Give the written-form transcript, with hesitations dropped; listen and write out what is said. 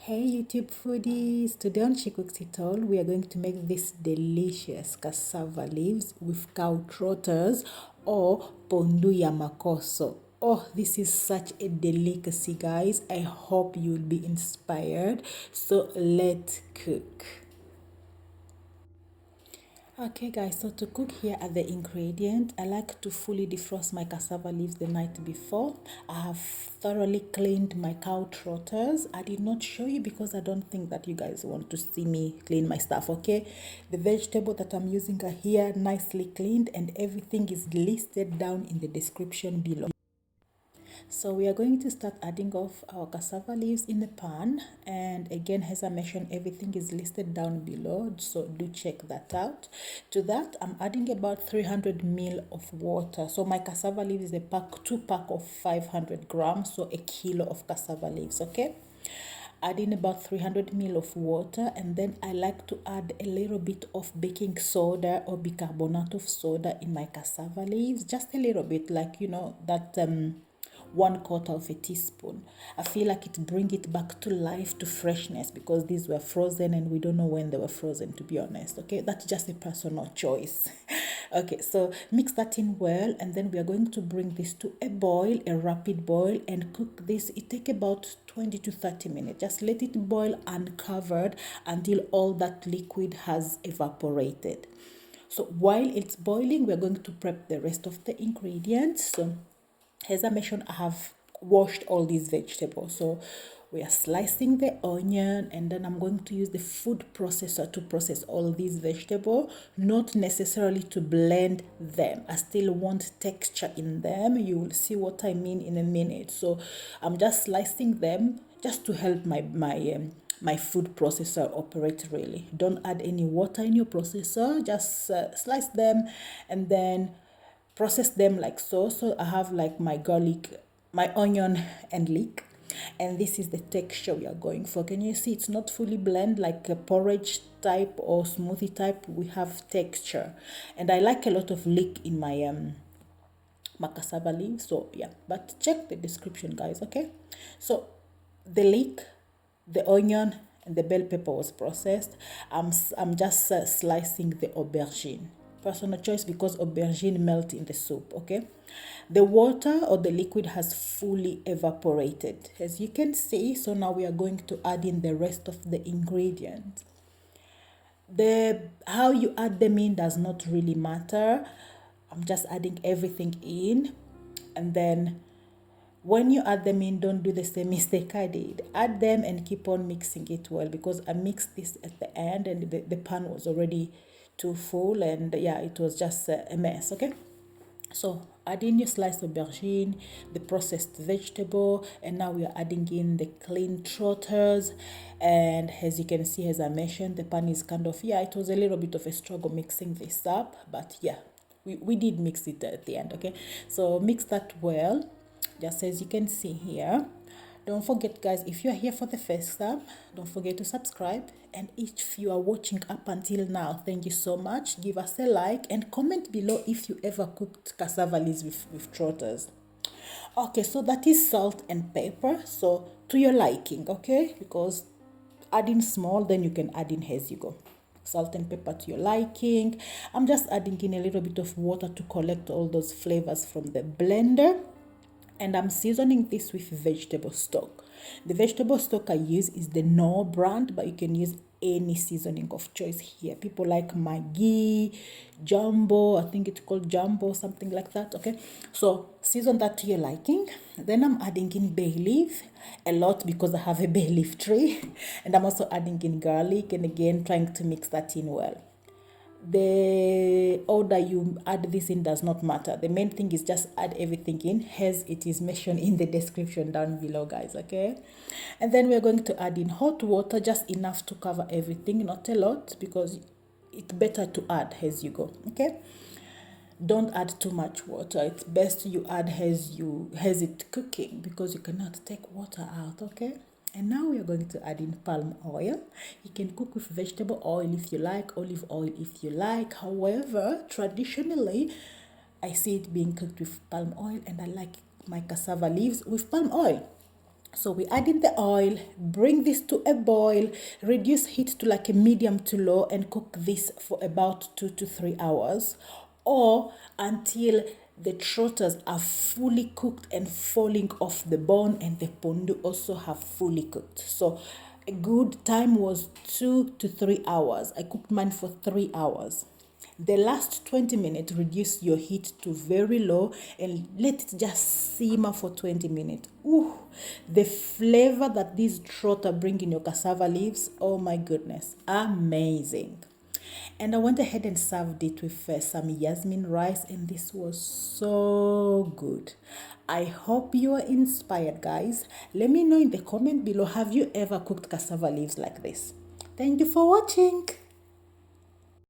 Hey YouTube foodies, today on She Cooks It All, we are going to make this delicious cassava leaves with cow trotters or pondu ya makoso. Oh, this is such a delicacy, guys. I hope you'll be inspired. So let's cook. Okay guys, so to cook, here are the ingredients. I like to fully defrost my cassava leaves the night before. I have thoroughly cleaned my cow trotters. I did not show you because I don't think that you guys want to see me clean my stuff, okay? The vegetable that I'm using are here, nicely cleaned, and everything is listed down in the description below. So we are going to start adding off our cassava leaves in the pan, and again, as I mentioned, everything is listed down below, so do check that out. To that, I'm adding about 300 ml of water. So my cassava leaves is a pack, 2 pack of 500 grams, so a kilo of cassava leaves, okay? Add in about 300 ml of water, and then I like to add a little bit of baking soda or bicarbonate of soda in my cassava leaves, just a little bit, like that 1/4 of a teaspoon. I feel like it bring it back to life, to freshness, because these were frozen and we don't know when they were frozen, to be honest. Okay, that's just a personal choice. Okay, so mix that in well, and then we are going to bring this to a boil, a rapid boil, and cook this. It take about 20 to 30 minutes. Just let it boil uncovered until all that liquid has evaporated. So while it's boiling, we're going to prep the rest of the ingredients. So as I mentioned, I have washed all these vegetables. So we are slicing the onion, and then I'm going to use the food processor to process all these vegetables, not necessarily to blend them. I still want texture in them. You will see what I mean in a minute. So I'm just slicing them just to help my food processor operate. Really, don't add any water in your processor. Just slice them and then process them like so. So I have like my garlic, my onion and leek, and this is the texture we are going for. Can you see it's not fully blend like a porridge type or smoothie type? We have texture, and I like a lot of leek in my cassava leaf. So yeah, but check the description, guys. Okay, so the leek, the onion and the bell pepper was processed. I'm just slicing the aubergine. Personal choice, because aubergine melt in the soup. Okay, the water or the liquid has fully evaporated, as you can see. So now we are going to add in the rest of the ingredients. How you add them in does not really matter. I'm just adding everything in, and then when you add them in, don't do the same mistake I did. Add them and keep on mixing it well, because I mixed this at the end and the pan was already too full, and yeah, it was just a mess. Okay, so add in your sliced aubergine, the processed vegetable, and now we are adding in the clean trotters. And as you can see, as I mentioned, the pan is kind of, yeah, it was a little bit of a struggle mixing this up, but yeah, we did mix it at the end. Okay, so mix that well, just as you can see here. Don't forget, guys, if you are here for the first time, don't forget to subscribe. And if you are watching up until now, thank you so much. Give us a like and comment below if you ever cooked cassava leaves with trotters. Okay, so that is salt and pepper, so to your liking, okay? Because adding small, then you can add in as you go. Salt and pepper to your liking. I'm just adding in a little bit of water to collect all those flavors from the blender. And I'm seasoning this with vegetable stock. The vegetable stock I use is the Knorr brand, but you can use any seasoning of choice here. People like Maggi, Jumbo, I think it's called Jumbo, something like that. Okay, so season that to your liking. Then I'm adding in bay leaf, a lot because I have a bay leaf tree, and I'm also adding in garlic, and again trying to mix that in well. The order you add this in does not matter. The main thing is just add everything in as it is mentioned in the description down below, guys. Okay, and then we're going to add in hot water, just enough to cover everything, not a lot, because it's better to add as you go. Okay, don't add too much water. It's best you add as it cooking, because you cannot take water out. Okay, and now we are going to add in palm oil. You can cook with vegetable oil if you like, olive oil if you like. However, traditionally, I see it being cooked with palm oil, and I like my cassava leaves with palm oil. So we add in the oil, bring this to a boil, reduce heat to like a medium to low, and cook this for about 2 to 3 hours, or until the trotters are fully cooked and falling off the bone, and the pondu also have fully cooked. So a good time was 2 to 3 hours. I cooked mine for 3 hours. The last 20 minutes, reduce your heat to very low and let it just simmer for 20 minutes. Ooh, the flavor that these trotter bring in your cassava leaves, oh my goodness, amazing. And I went ahead and served it with some yasmin rice, and this was so good. I hope you are inspired, guys. Let me know in the comment below, have you ever cooked cassava leaves like this? Thank you for watching.